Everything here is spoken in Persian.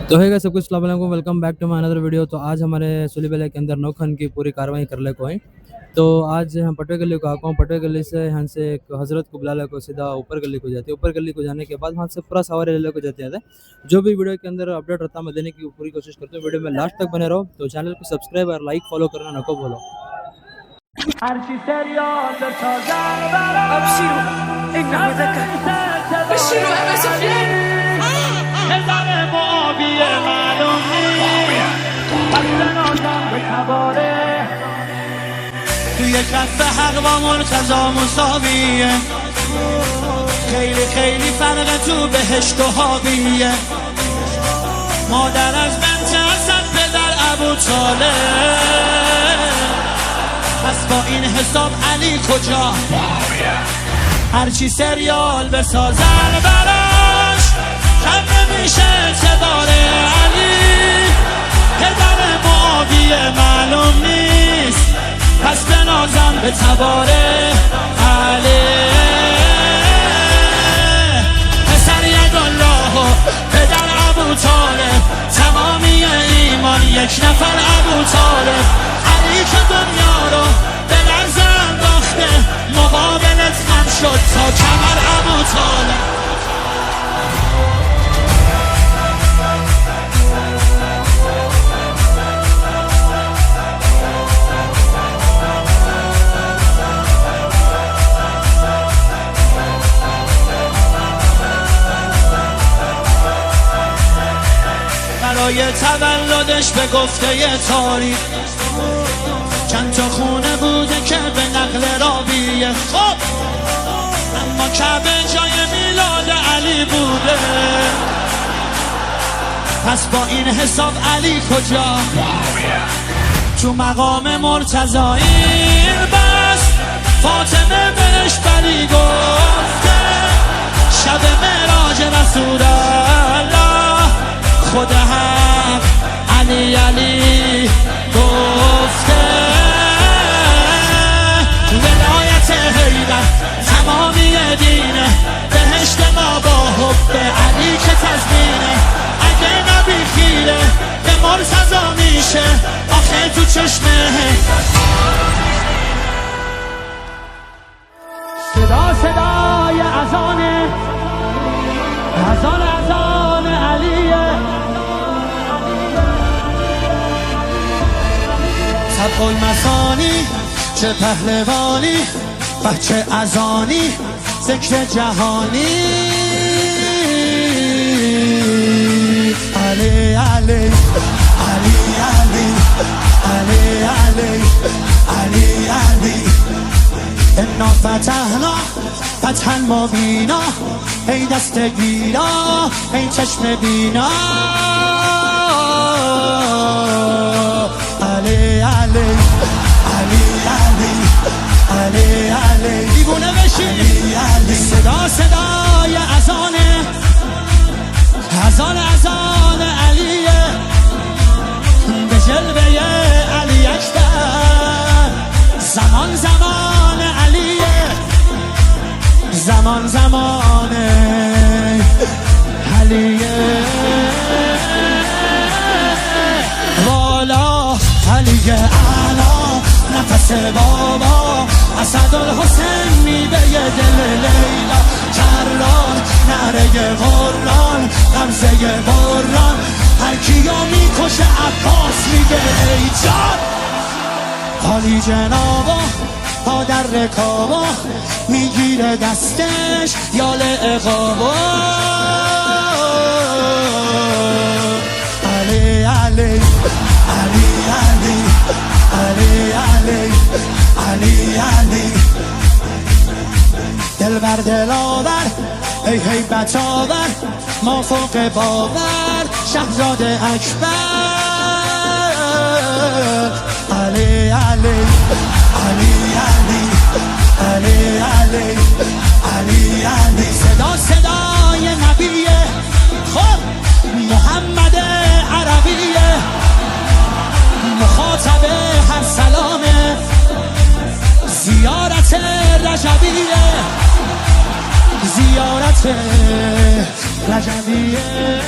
तो है गाइस, सबको अस्सलाम वालेकुम, welcome back to my another video. तो आज हमारे सुलीबेले के अंदर नौखन की पूरी कार्रवाई कर ले को है। तो आज हम पटवे गली को आका हूँ। पटवे गली से यहाँ से एक हज़रत को बुला ले को सीधा ऊपर गली को जाती है। ऊपर गली को जाने के बाद वहाँ से पूरा सवारी ले को जाते हैं। जो भी वीडियो के अंदर अपडेट रहता है मैं देने की पूरी कोशिश करता हूँ। वीडियो में लास्ट तक बने रहो। तो चैनल को सब्सक्राइब और लाइक फॉलो करना नको बोलो। توی کف حق با مرتضا مساویه، خیلی خیلی فرق تو بهشت و حاویه. مادر از بنت حسن، پدر ابو طالب، پس با این حساب علی کجا؟ هرچی سریال بسازن براش کم نمیشه اعتبار علی. پدر معاویه معلوم نیست، پس بنازم به تبار علی. پسر یدالله و پدر ابو طالب، تمامی ایمان یک نفر ابو طالب. علی که دنیا رو به لرزه انداخته، مقابلت هم شد تا کمر ابو طالب. برای تولدش به گفته تاریخ چند تا خونه بوده که به نقل راویه. خب اما کعبه جای میلاد علی بوده، پس با این حساب علی کجا؟ تو مقام مرتضا این بس فاطمه بهش بلی گفته، شب معراج رسول الله خود حق علی علی گفته. ولایت حیدر تمامی دینه، بهشت ما با حب علی که تضمینه. اگه نبی خیره به مرتضا میشه آخه تو چشمه. صدا صدای اذانه، اذان علیه. سبق المثانی چه پهلوانی، بچه اذانی ذکر جهانی. علی علی علی علی علی علی علی علی. انا فتحنا فتحا مبینا، ای دست گیرا ای چشم بینا. علی علی علی علی علی علی. دیوونه بشی صدا صدای اذانه، اذان علیه. به جلوه علی اکبر زمان زمان علیه، زمان زمان علیه. والا علی اعلا نفس بابا، اسدالحسین میوه دل لیلا. کران نره قرآن غمزه بران، هر کیو میکشه عباس میگه ای جان. حالی جنابا پا در رکابا، میگیره دستش یال اقابا. علی علی علی علی علی علی علی علی. دل بر دل آور ای هیبت آور، ما فوق باور شهزاد اکبر. علی علی علی علی علی علی علی علی. صدا صدای نبیه، خب محمد عربیه، مخاطب هر سلامه. زیارت رجبیه، زیارت رجبیه.